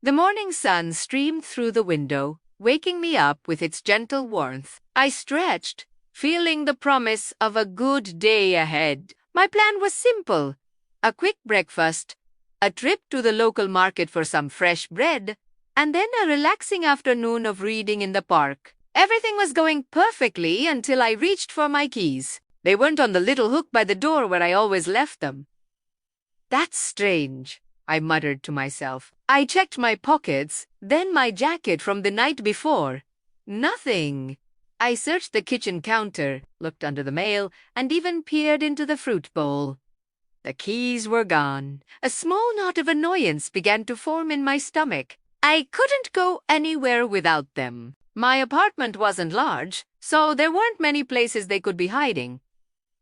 The morning sun streamed through the window, waking me up with its gentle warmth. I stretched, feeling the promise of a good day ahead. My plan was simple: a quick breakfast, a trip to the local market for some fresh bread, and then a relaxing afternoon of reading in the park. Everything was going perfectly until I reached for my keys. They weren't on the little hook by the door where I always left them. "That's strange," I muttered to myself. I checked my pockets, then my jacket from the night before. Nothing. I searched the kitchen counter, looked under the mail, and even peered into the fruit bowl. The keys were gone. A small knot of annoyance began to form in my stomach. I couldn't go anywhere without them. My apartment wasn't large, so there weren't many places they could be hiding.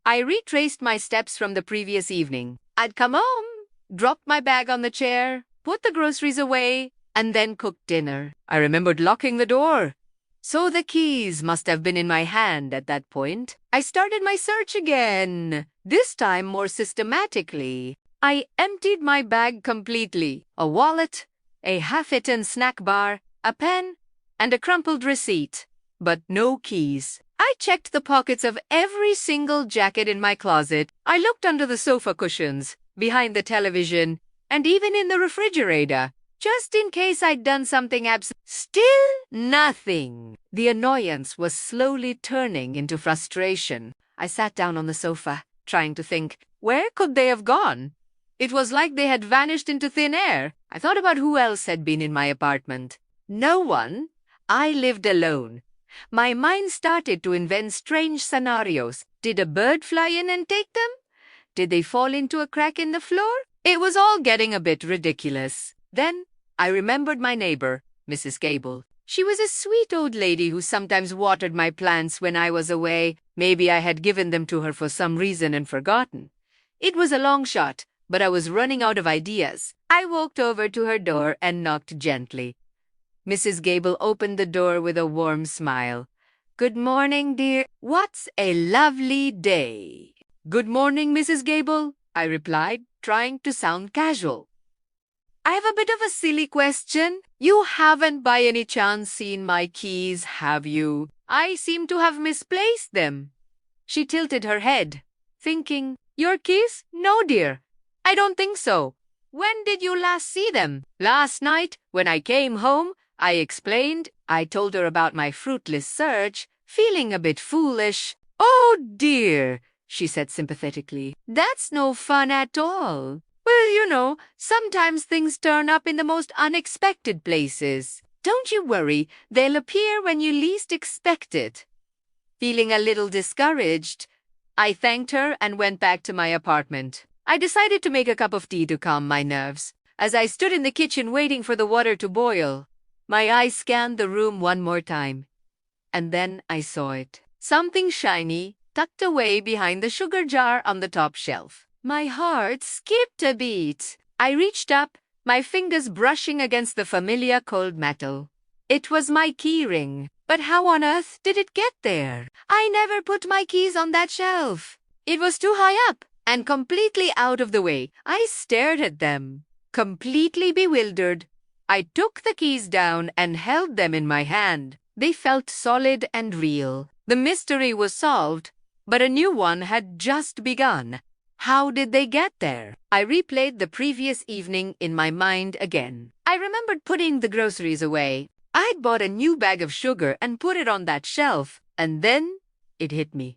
I retraced my steps from the previous evening. I'd come home, dropped my bag on the chair, put the groceries away, and then cooked dinner. I remembered locking the door, so the keys must have been in my hand at that point. I started my search again, this time more systematically. I emptied my bag completely. A wallet, a half-eaten snack bar, a pen, and a crumpled receipt. But no keys. I checked the pockets of every single jacket in my closet. I looked under the sofa cushions, behind the television, and even in the refrigerator, just in case I'd done something Still nothing. The annoyance was slowly turning into frustration. I sat down on the sofa, trying to think, where could they have gone? It was like they had vanished into thin air. I thought about who else had been in my apartment. No one. I lived alone. My mind started to invent strange scenarios. Did a bird fly in and take them? Did they fall into a crack in the floor? It was all getting a bit ridiculous. Then I remembered my neighbor, Mrs. Gable. She was a sweet old lady who sometimes watered my plants when I was away. Maybe I had given them to her for some reason and forgotten. It was a long shot, but I was running out of ideas. I walked over to her door and knocked gently. Mrs. Gable opened the door with a warm smile. "Good morning, dear. What's a lovely day?" "Good morning, Mrs. Gable," I replied, trying to sound casual. "I have a bit of a silly question. You haven't by any chance seen my keys, have you? I seem to have misplaced them." She tilted her head, thinking, "Your keys? No, dear. I don't think so. When did you last see them?" "Last night, when I came home," I explained. I told her about my fruitless search, feeling a bit foolish. "Oh, dear," she said sympathetically. "That's no fun at all." "Well, sometimes things turn up in the most unexpected places. Don't you worry, they'll appear when you least expect it." Feeling a little discouraged, I thanked her and went back to my apartment. I decided to make a cup of tea to calm my nerves. As I stood in the kitchen waiting for the water to boil, my eyes scanned the room one more time. And then I saw it. Something shiny, tucked away behind the sugar jar on the top shelf. My heart skipped a beat. I reached up, my fingers brushing against the familiar cold metal. It was my key ring. But how on earth did it get there? I never put my keys on that shelf. It was too high up and completely out of the way. I stared at them, completely bewildered. I took the keys down and held them in my hand. They felt solid and real. The mystery was solved, but a new one had just begun. How did they get there? I replayed the previous evening in my mind again. I remembered putting the groceries away. I'd bought a new bag of sugar and put it on that shelf, and then it hit me.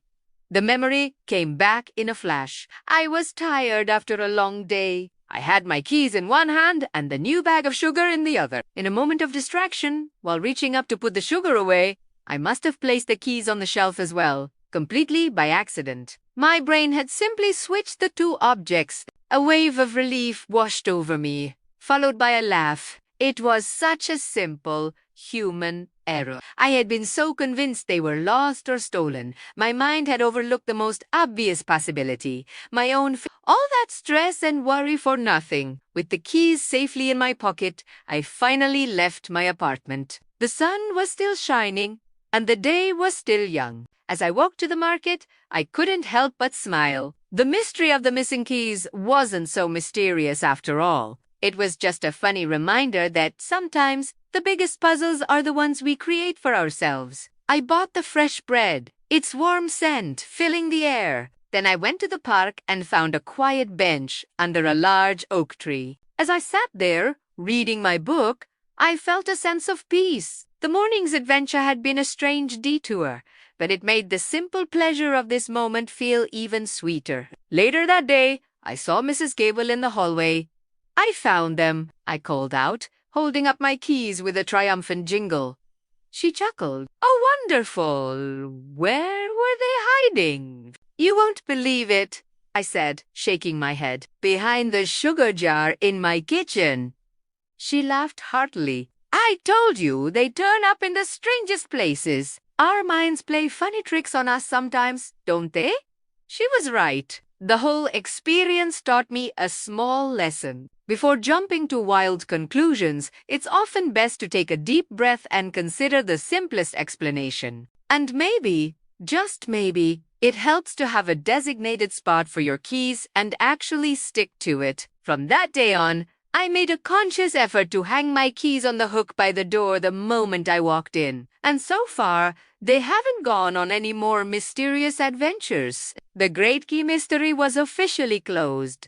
The memory came back in a flash. I was tired after a long day. I had my keys in one hand and the new bag of sugar in the other. In a moment of distraction, while reaching up to put the sugar away, I must have placed the keys on the shelf as well, completely by accident. My brain had simply switched the two objects. A wave of relief washed over me, followed by a laugh. It was such a simple, human error. I had been so convinced they were lost or stolen. My mind had overlooked the most obvious possibility. My own all that stress and worry for nothing. With the keys safely in my pocket, I finally left my apartment. The sun was still shining, and the day was still young. As I walked to the market, I couldn't help but smile. The mystery of the missing keys wasn't so mysterious after all. It was just a funny reminder that sometimes the biggest puzzles are the ones we create for ourselves. I bought the fresh bread, its warm scent filling the air. Then I went to the park and found a quiet bench under a large oak tree. As I sat there, reading my book, I felt a sense of peace. The morning's adventure had been a strange detour, but it made the simple pleasure of this moment feel even sweeter. Later that day, I saw Mrs. Gable in the hallway. "I found them," I called out, holding up my keys with a triumphant jingle. She chuckled. "Oh, wonderful! Where were they hiding?" "You won't believe it," I said, shaking my head. "Behind the sugar jar in my kitchen." She laughed heartily. "I told you they turn up in the strangest places. Our minds play funny tricks on us sometimes, don't they?" She was right. The whole experience taught me a small lesson. Before jumping to wild conclusions, it's often best to take a deep breath and consider the simplest explanation. And maybe, just maybe, it helps to have a designated spot for your keys and actually stick to it. From that day on, I made a conscious effort to hang my keys on the hook by the door the moment I walked in. And so far, they haven't gone on any more mysterious adventures. The Great Key Mystery was officially closed.